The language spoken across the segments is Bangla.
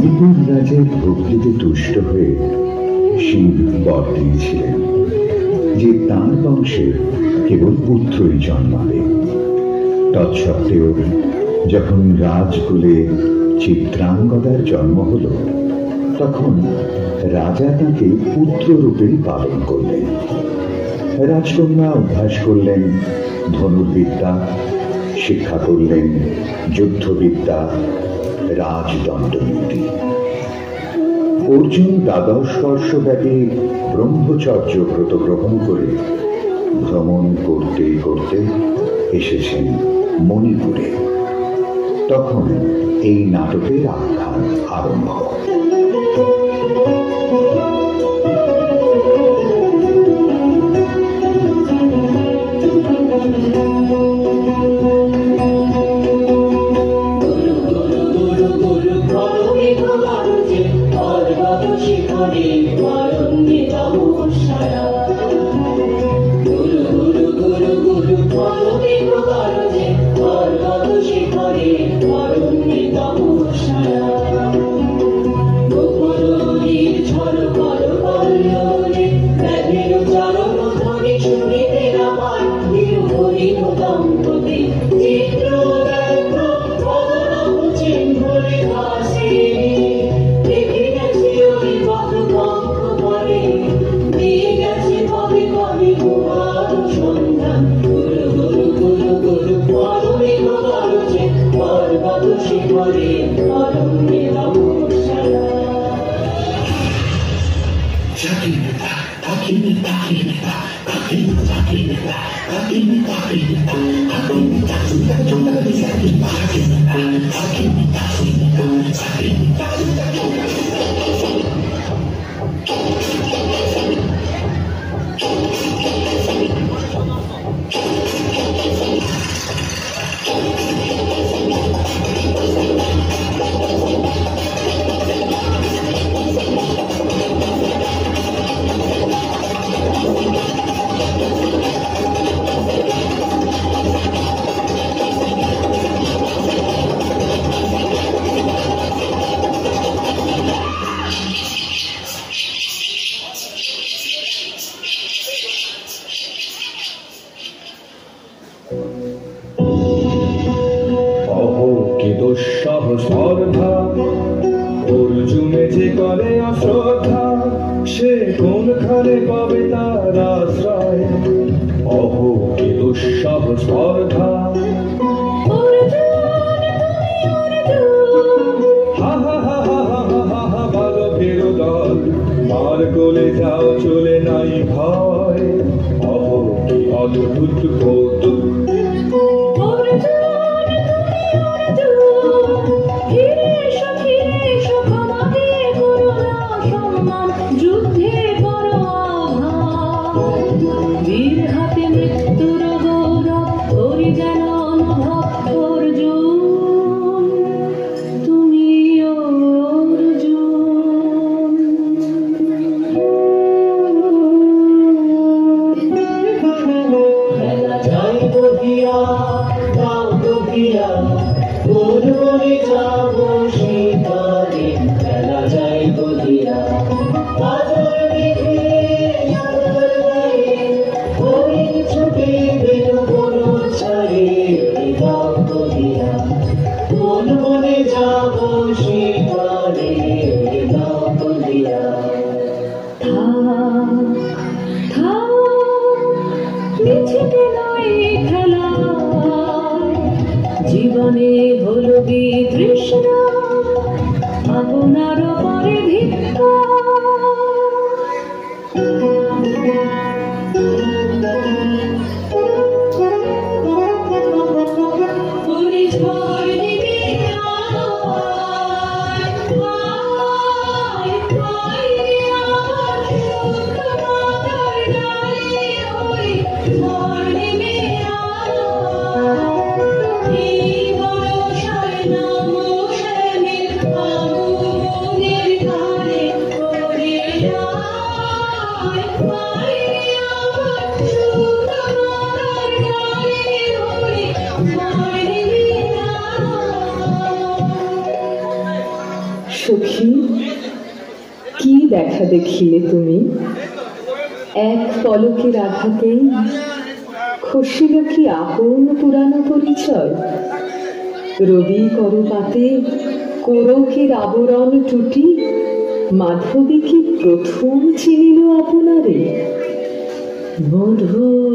মণিপুর রাজের ভক্তিতে তুষ্ট হয়ে শিব বর দিয়েছিলেন যে তাঁর বংশে কেবল পুত্রই জন্মাবে। তৎসত্ত্বেও যখন রাজকুলে চিত্রাঙ্গদার জন্ম হল, তখন রাজা তাকে পুত্ররূপেই পালন করলেন। রাজকন্যা অভ্যাস করলেন ধনুর্বিদ্যা, শিক্ষা করলেন যুদ্ধবিদ্যা, রাজদণ্ডনীতি। অর্জুন দ্বাদশ বর্ষব্যাপী ব্রহ্মচর্য ব্রত গ্রহণ করে ভ্রমণ করতে করতে এসেছেন মণিপুরে। তখন এই নাটকের আখ্যান আরম্ভ। অর্জুনে যে করে অশ্রদ্ধা, সে কোনখানে পাবে তার আশ্রয়? অহো কি দুঃসহ স্পর্ধা। বালকের দল মার কোলে যাও, চলে নাই ভয়। অহো কি অদ্ভুত কৌতুক। জীবনে হলো বিতৃষ্ণা, আপনার পরে ভিক্ষা। সখী, কি দেখা দেখিলে তুমি? এক পলকের আঘাতেই খসিল কি আপন পুরানো পরিচয়? রবি করপাতে কোরকের আবরণ টুটি মাধবী কি প্রথম চিনিল আপনারে? মধু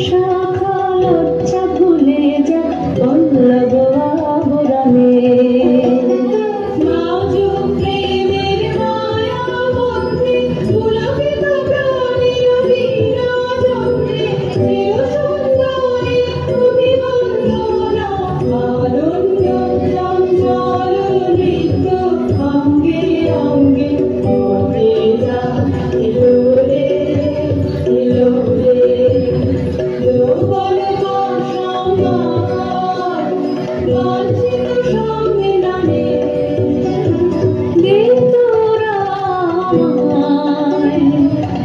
শাখা লজ্জা ভুলে যা পল্লব আবরণে। নাজুক প্রেমের মায়া বন্ধে পুলকিত প্রাণের বিরাজনে, প্রিয় সুন্দরী তুমি বন্দনা, আরণ্য চঞ্চল নৃত্য অঙ্গে অঙ্গে করে যা। এলো রে এলো রে যৌবন বর্ষাকার, লাঞ্ছিত সম্মিলনে দে তোরা আমায়,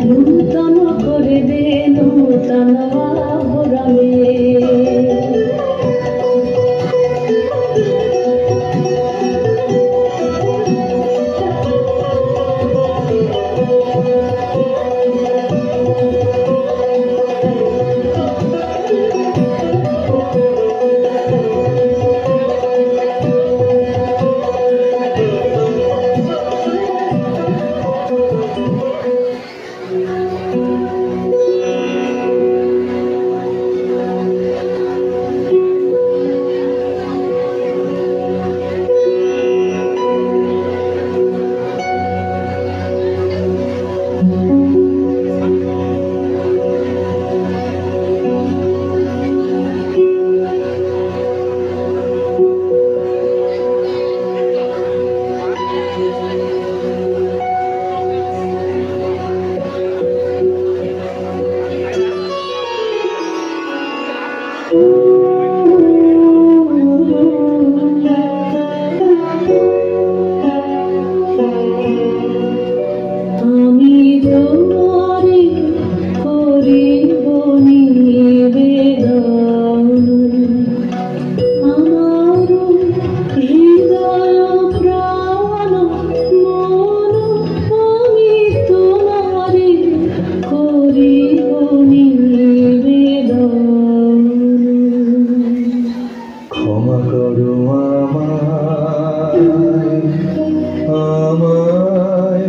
নূতন করে দে নূতন আভরণে। আমি তোমারে করিব নিবেদন, আমার হৃদয় প্রাণ মন, আমি তোমারে করিব নিবেদন। ক্ষমা করো আমায়,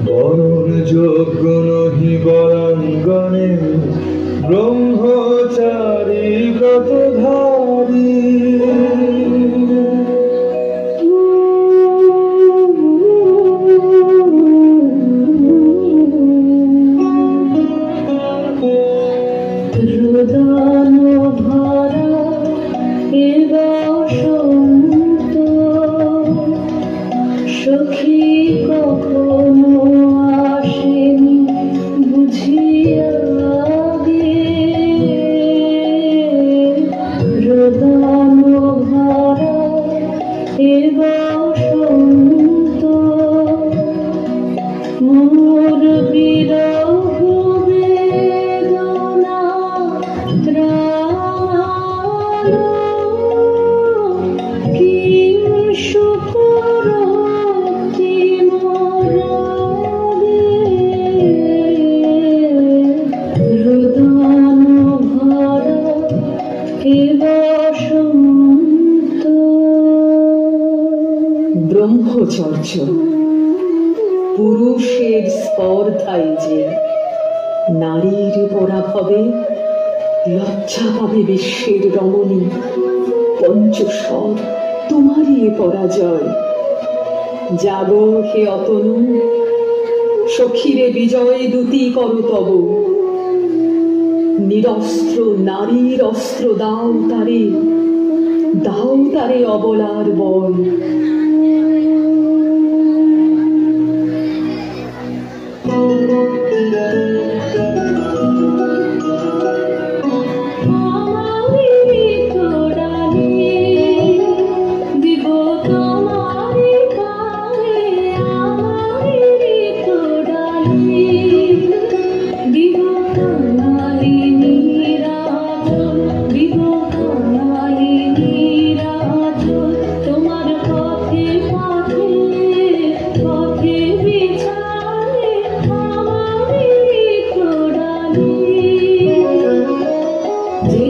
বরণ যোগ্য নহি বরাঙ্গনে, ব্রহ্মচারী ব্রতধারী। রোদন ভরা এ বসন্ত, সখী কখনো আসেনি বুঝিয়া গে। রোদন ভরা এ বসন্ত, মোর বিরহ বেদনা ত্রালো, কি সুখ রক্তি মরাগে। রোদন ভরা এ বসন্ত। ব্রহ্মচর্য পুরুষের স্পর্ধায় যে, নারীর পরাভবে লজ্জা পাবে বিশ্বের রমণী। পঞ্চস্বর তোমারই পরাজয়, জাগো হে অতনু, সখীরে বিজয় দূতি করো তব। নিরস্ত্র নারীর অস্ত্র দাও তারে অবলার বল। যে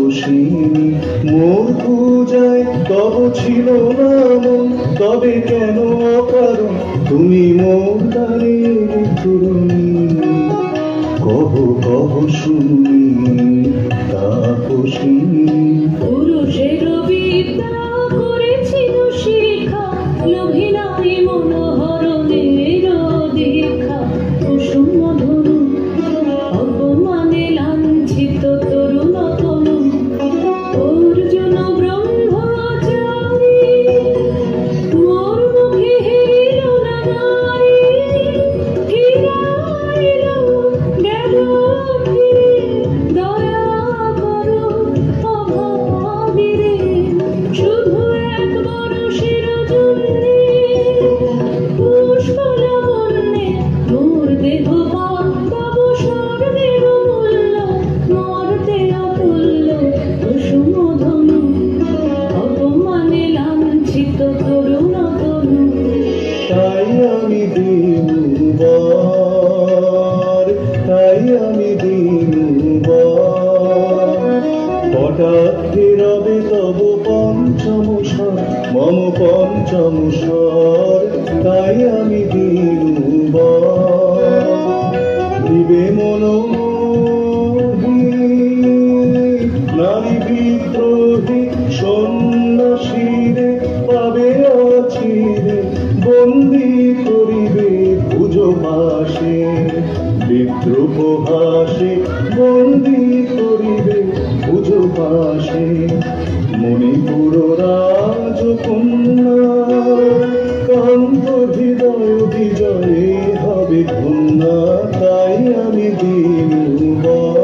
তাপসিনী মোর পূজায় তব ছিল না মন, তবে কেন অকারণ তুমি মোর দ্বারে তরুণী? কহ কহ শুনি তাপসিনী। পুরুষের বিদ্যা করেছিল শিক্ষা, লোভী নারী মনোহরণের দীক্ষা। কুসুম মধুর অপমানে লাঞ্ছিত তরুণ তনু, অর্জুন ব্রহ্মচারী মোর মুখে হেরিল না নারী। ফিরাইল গেল ফিরে, দয়া করো অভাগীরে। শুধু এক বরষের জন্যে পুষ্পলাবণ্যে মোর দেহ তব স্বর্গের মূল্য, মর্তে অতুল্য কুসুম ধনু, অপমানে লাঞ্ছিত তরুণ তনু। তাই আমি দিনুবার, তাই আমি দিনুবার। কটাক্ষে রবে তব পঞ্চম স্বর, মম পঞ্চম স্বর। তাই আমি দিনুবার। দিবে মনোমোহী নারী বিদ্রোহী সন্ন্যাসীরে পাবে অচিরে, বন্দি করিবে ভুজ পাশে। বিদ্রোহ হাসে বন্দি করিবে ভুজ পাশে। মণিপুর রাজকন্যা কান্ত হৃদয় বিজয়ে হবে ধন্যা। তাই আমি দিনুবার।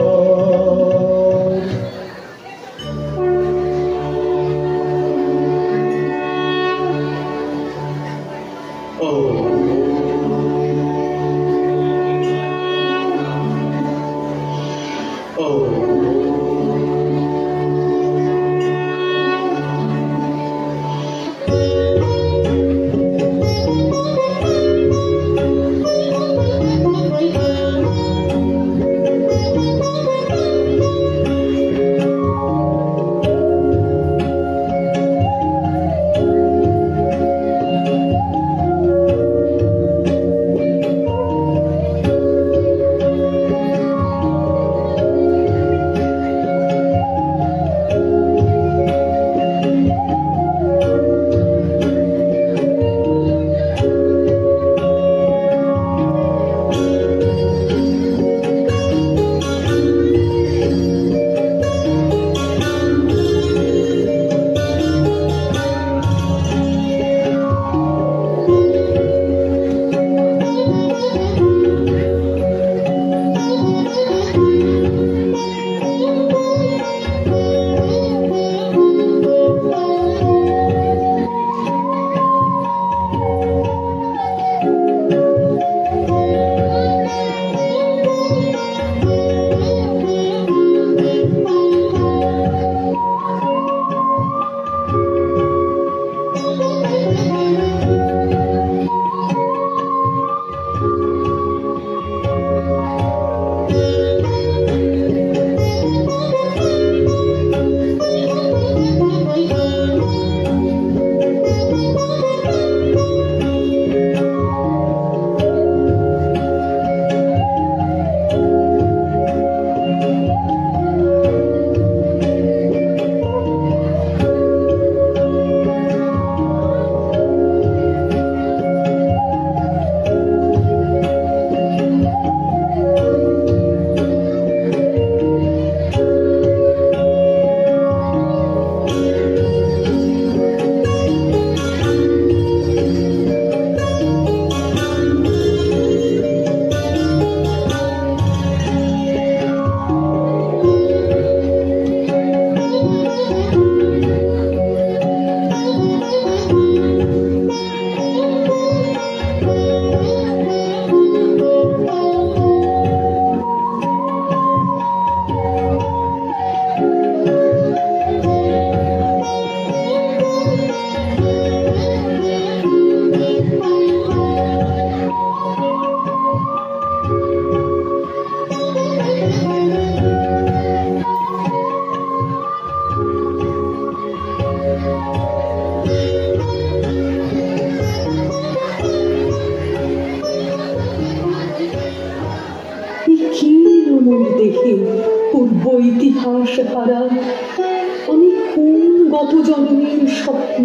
শত জন্মের স্বপ্ন,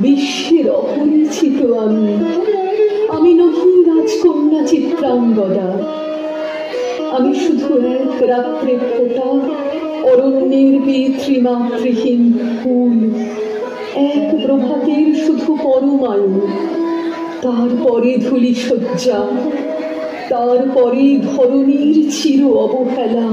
বিশ্বের অপরিচিত আমি নহি রাজকন্যা চিত্রাঙ্গদা। আমি শুধু এক রাত্রে ফোটা অরণ্যের পিতৃমাতৃহীন ফুল, এক প্রভাতের শুধু পরমায়ু, তারপরে ধূলি শয্যা, তারপরে ধরণীর চির অবহেলা।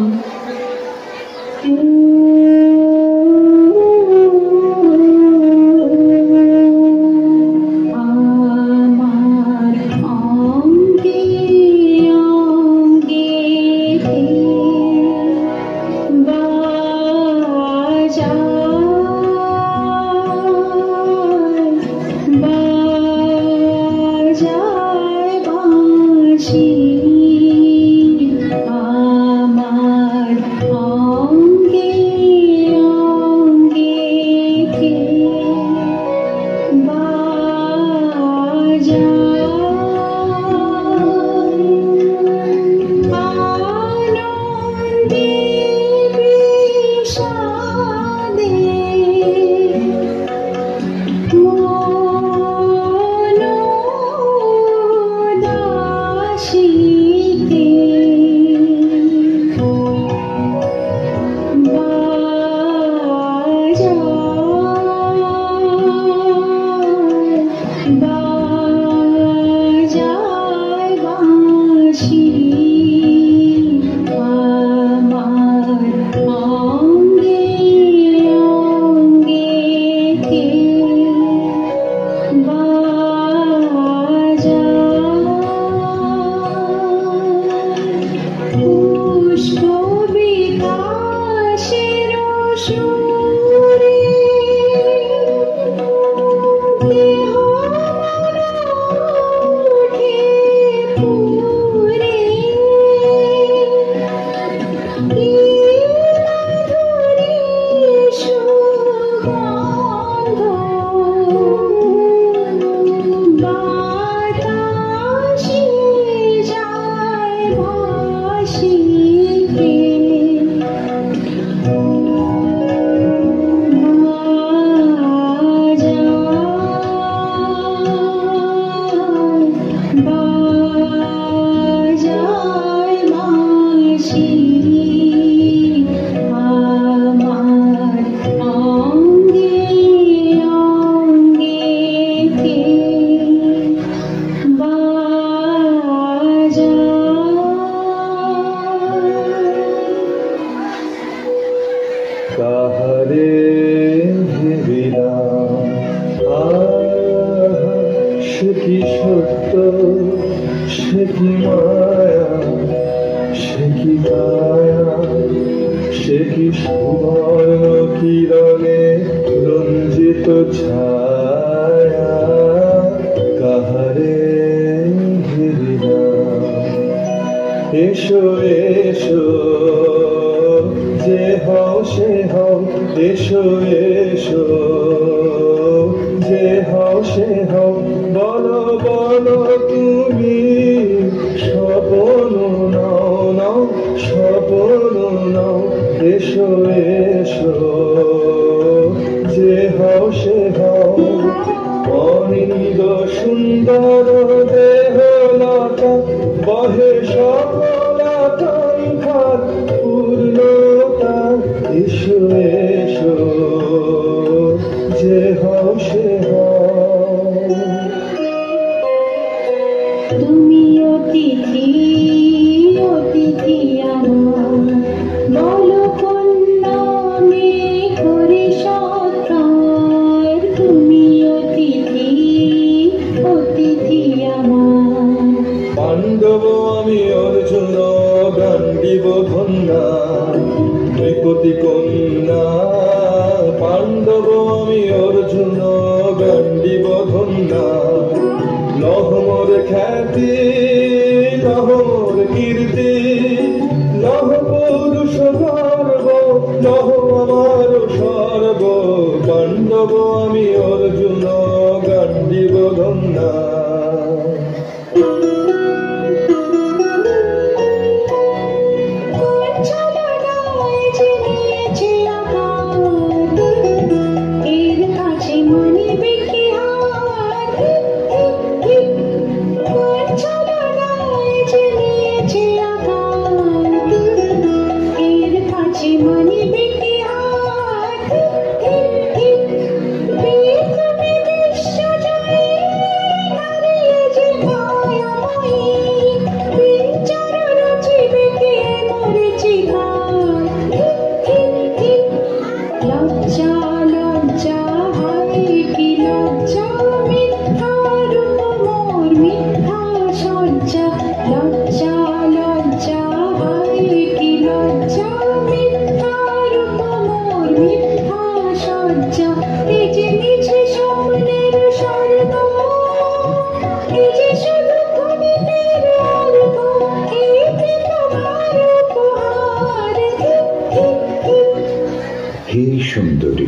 সুন্দরী,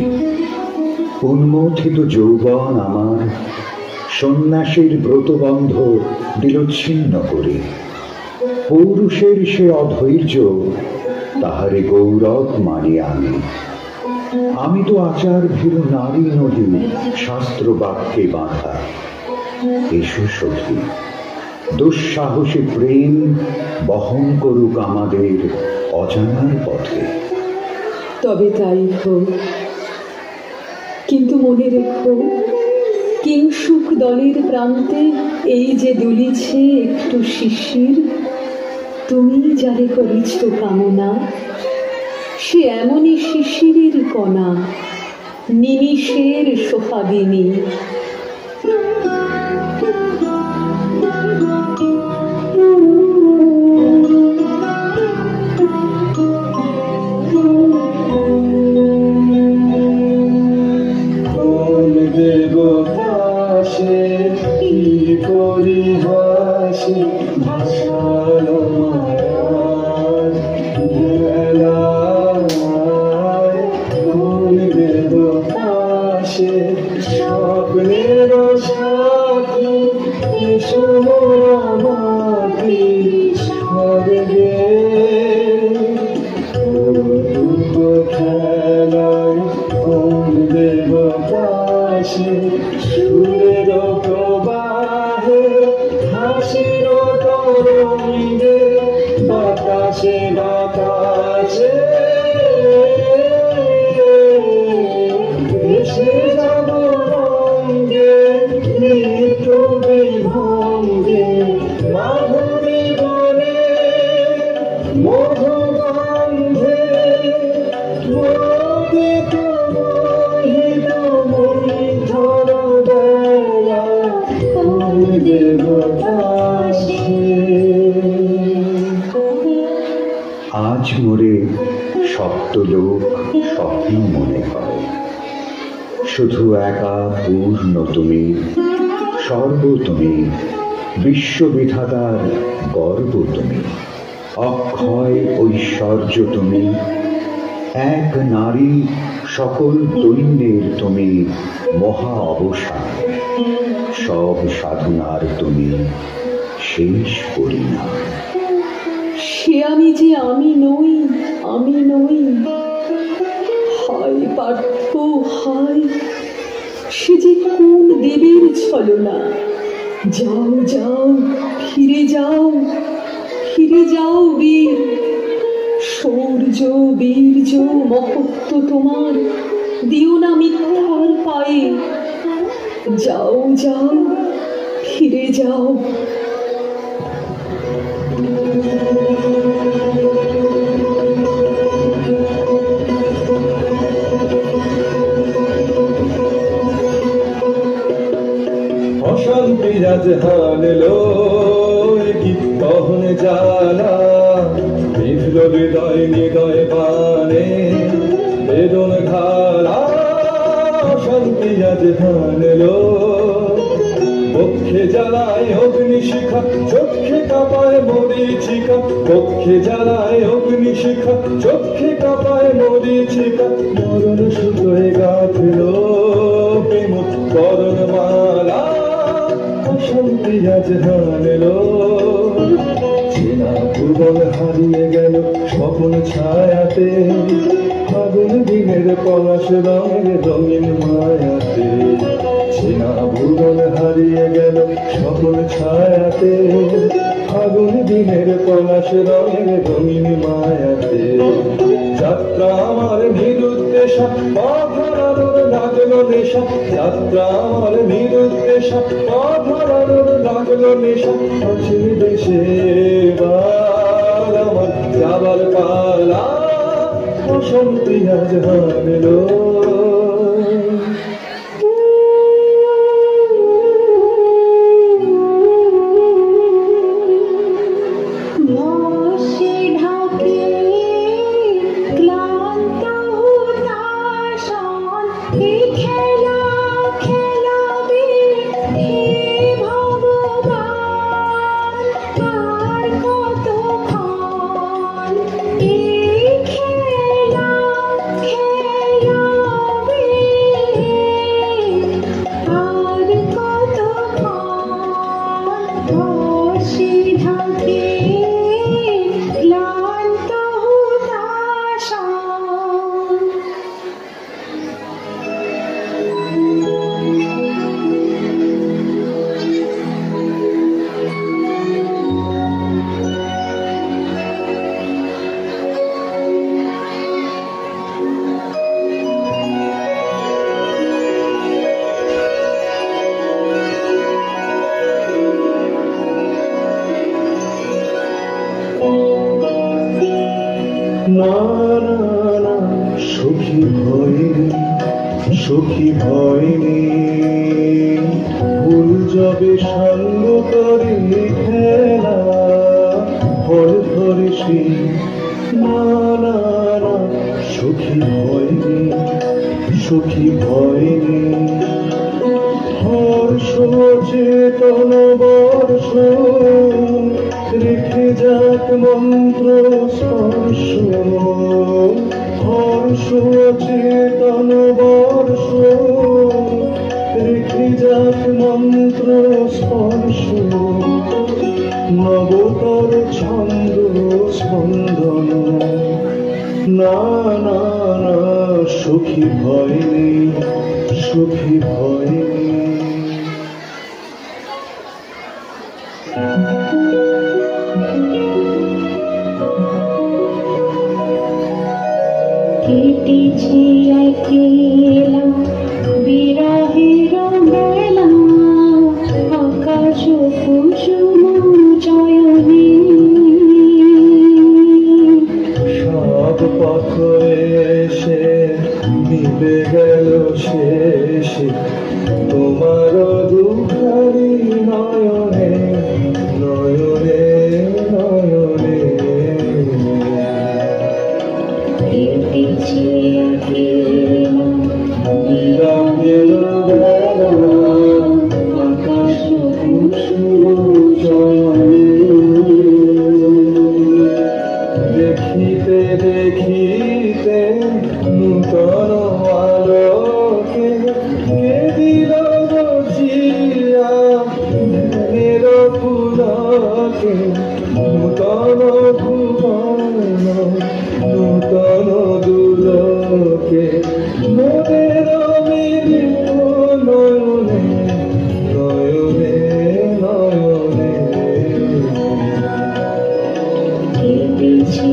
উন্মথিত যৌবন আমার সন্ন্যাসীর ব্রতবন্ধ দিল ছিন্ন করে। পৌরুষের সে অধৈর্য, তাহারে গৌরব মানি আমি। আমি তো আচার ভীরু নারী নদী, শাস্ত্র বাক্যে বাঁধা। এসো সখী, দুঃসাহসী প্রেম বহন করুক আমাদের অজানার পথে। তবে তাই হোক, কিন্তু মনে রেখো, কিংসুক দলের প্রান্তে এই যে দুলিছে একটু শিশির, তুমি যারে করিছ কামনা, সে এমনই শিশিরের কণা, নিমিষের সোহাগিনী। আজ মোরে সপ্তলোক স্বপ্ন মনে হয়, শুধু একা পূর্ণ তুমি, সর্ব তুমি, বিশ্ববিধাতার গর্ব তুমি, অক্ষয় ঐশ্বর্য তুমি, এক নারী সকল দৈন্যের তুমি মহা অবসান, সব সাধনার তুমি শেষ পরিণাম। সে আমি যে আমি নই, আমি নই, হায় পার্থ হায়, সে যে কোন দেবীর ছলনা। যাও যাও, ফিরে যাও, ফিরে যাও বীর, শৌর্য বীর্য মহত্ব তোমার দিও না মিথ্যার পায়ে। যাও যাও, ফিরে যাও। অশান্তি আজ হানলো কি কহন জ্বালা, বিধল হৃদয় নিদয় বানে বেদন ঘালা। অশান্তি আজ হানলো, বক্ষে জ্বালায় অগ্নিশিখা, চক্ষে কাঁপায় মরীচিকা। বক্ষে জ্বালায় অগ্নিশিখা, চক্ষে কাঁপায় মরীচিকা। মরণ সুতোয় গাঁথল প্রেম করণ মালা। অশান্তি আজ হানলো, চেনা ভুবন হারিয়ে গেল স্বপ্ন ছায়াতে। ফাগুন দিনের পলাশ রঙের রঙিন মায়াতে। চেনা ভুবন হারিয়ে গেল স্বপ্ন ছায়াতে। ফাগুন দিনের পলাশ রঙের রঙিন মায়াতে। যাত্রা আমার নিরুদ্দেশা, পথ হারানোর লাগলো নেশা। যাত্রা আমার নিরুদ্দেশা, পথ হারানোর লাগলো নেশা। অচিন দেশে এবার আমার যাবার পালা। অশান্তি আজ হানলো। খেলা সখী ভয়নি, সখী ভয়নি, ভুল যাবে সাঙ্গ করে খেলা ফল ধরে সে না না না, সখী ভয়নি, সখী ভয়নি। হর্ষ চেতন বর্ষ রেখে যাক মন্ত্র স্পর্শ, হর্ষ চেতন বর্ষ রেখে যাক মন্ত্র স্পর্শ, নবতর ছন্দ স্পন্দন না না না, সখী ভয় নেই, সখী ভয় নেই। কেটেছে একলা বিরহের বেলা, আকাশ কুসুম চয়নে, সব পথ এসে মিলে গেল শেষে তোমার দুখারি নয়নে নয়নে নয়নে। কেটেছে একলা বিরহের বেলা আকাশ কুসুম চয়নে, দেখিতে দেখিতে নূতন আলোকে কে দিল বসিয়া ধ্যানের পুলকে, নূতন ভুবন নূতন দুলকে মনের মিলিত নয়নে নয়নে নয়নে। কেটেছে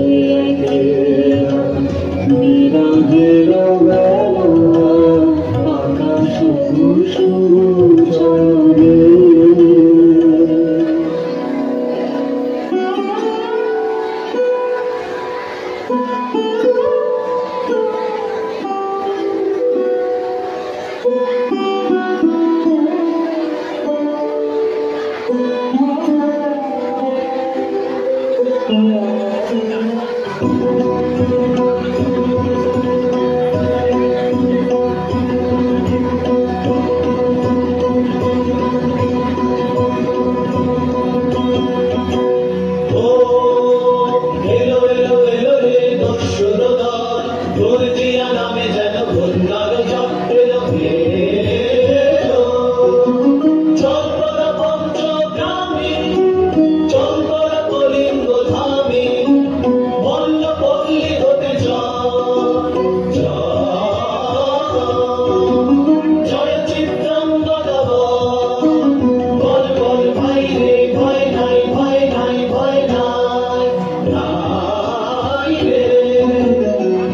একলা বিরহের বেলা, আকাশ কুসুম চয়নে।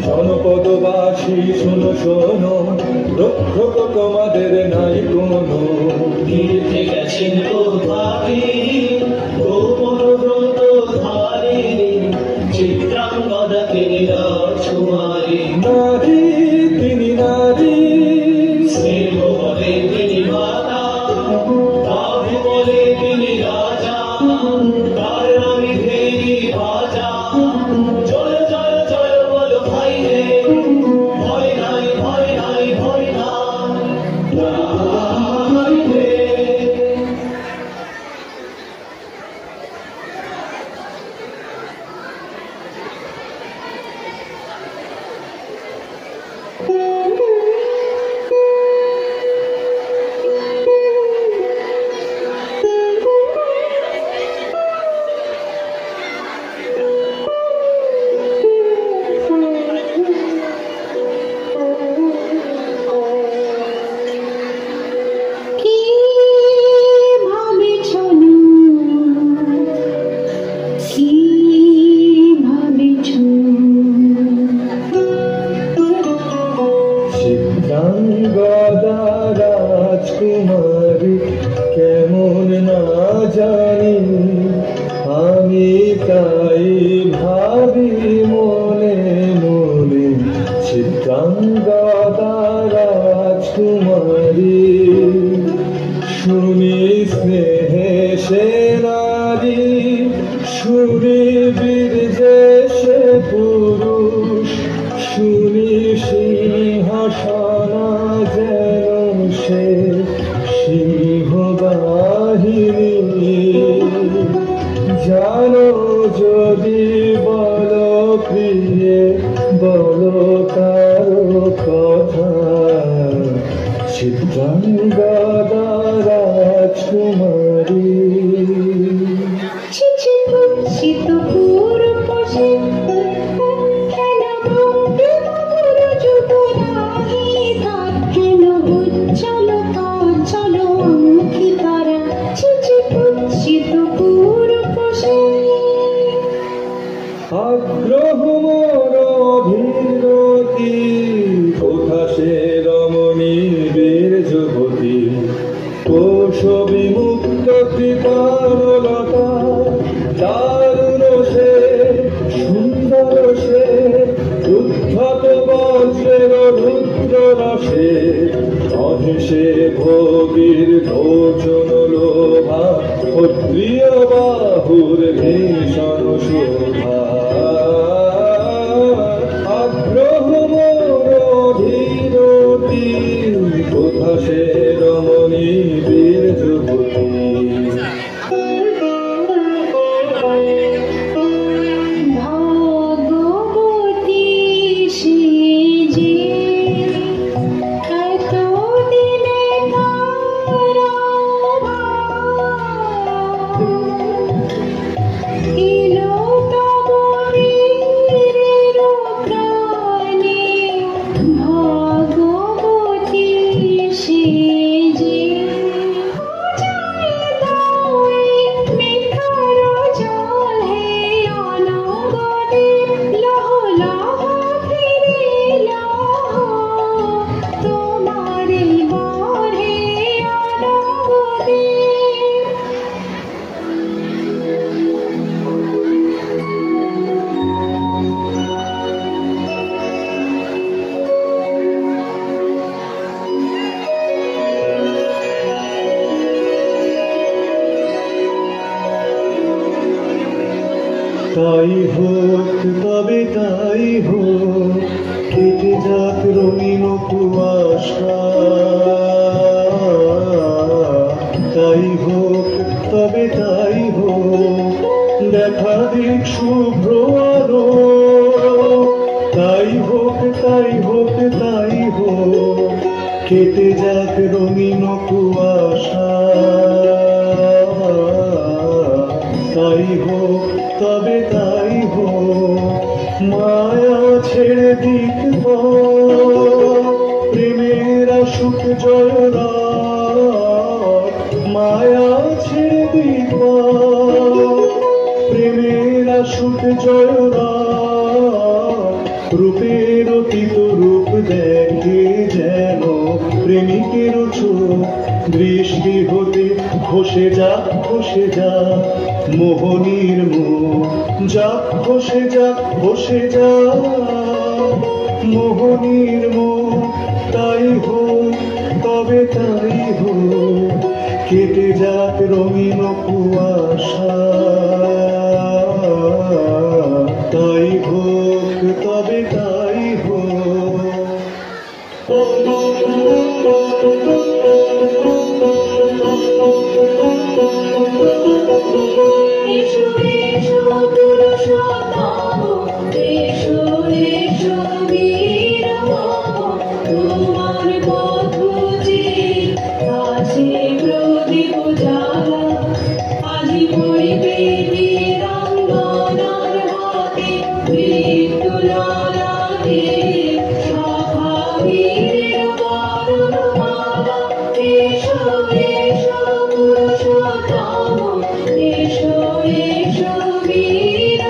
জনপদবাসী শোনো শোনো, রক্ষক তোমাদের নাই কোনো, তীর্থে গেছেন কোথায় গোপন ব্রত ধারিণী, চিত্রাঙ্গদা তিনি রাজকুমারী, নারী তিনি নারী, স্নেহ বলে তিনি মাতা, বাহু বলে তিনি রাজা, তার নামে ভেরি বাজা, জয় জয় জয় বলো ভাই রে, ভয় নাই ভয় নাই ভয় নাই রে। চিত্রাঙ্গদা রাজকুমারী কেমন না জানি, আমি তাই ভাবি মনে মনে, চিত্রা গদা রাজকুমারী শুনি স্নেহে সে নারী শুনি বীর্যে সে পুরুষ শুনি সিংহাসনা যেন সে সিংহবাহিনী জানো যদি বলো প্রিয়ে বলো কারো কথা চিত্রাঙ্গদা রাজকুমারী আগ্রহ মোর অধীরতি কোথা সে রমণী বীর যুবতী কোশ বিমুক্ত কৃপালতা দারুণ সে সুন্দর সে উদ্ধত বজ্রের রুদ্র রসে অহেসে ভোগীর ভোজন লোভা ও প্রিয় বাহুর ভীষণ শোভা আগ্রহ মোর অধীরতি কোথা সে রমণী বীর যুবতী তাই হোক তবে তাই হোক কেটে যাক রঙিন কুয়াশা তাই হোক তবে তাই হোক দেখা দিক শুভ্র আলো তাই হোক তাই হোক তাই হোক কেটে যাক রঙিন কুয়াশা তাই হোক তবে তাই হোক মায়া ছেড়ে দিক প্রেমের সুখ জয় মায়া ছেড়ে দিক প্রেমের সুখ জয় রূপের অতীত রূপ দেখে যেন প্রেমিকের চোখ দৃষ্টি হতে খসে যা মোহনীর মুখ যাক খসে যা মোহনীর মুখ তাই হোক তবে তাই হোক কেটে যাক রঙিন কুয়াশা তাই হোক তবে তাই হোক এসো এসো বীর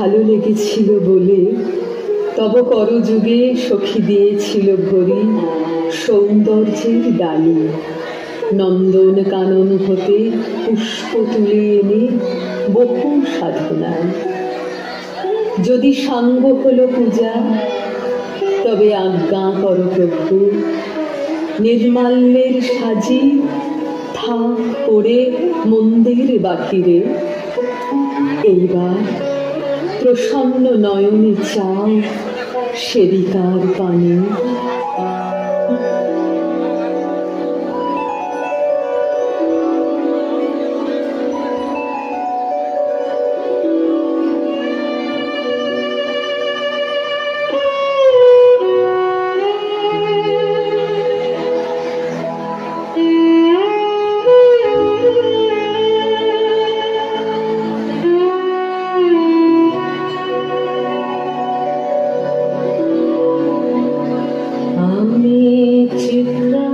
ভালো লেগেছিল বলে তব করযুগে সখী দিয়েছিল ভরি সৌন্দর্যের ডালি। নন্দন কানন হতে পুষ্প তুলে এনে বহু সাধনায়। যদি সাঙ্গ হলো পূজা তবে আজ্ঞা কর প্রভু, নির্মাল্যের সাজি থাক করে মন্দির বাহিরে। এইবার প্রসন্ন নয়নে চাও সেবিকার পানে। আমি চিত্রা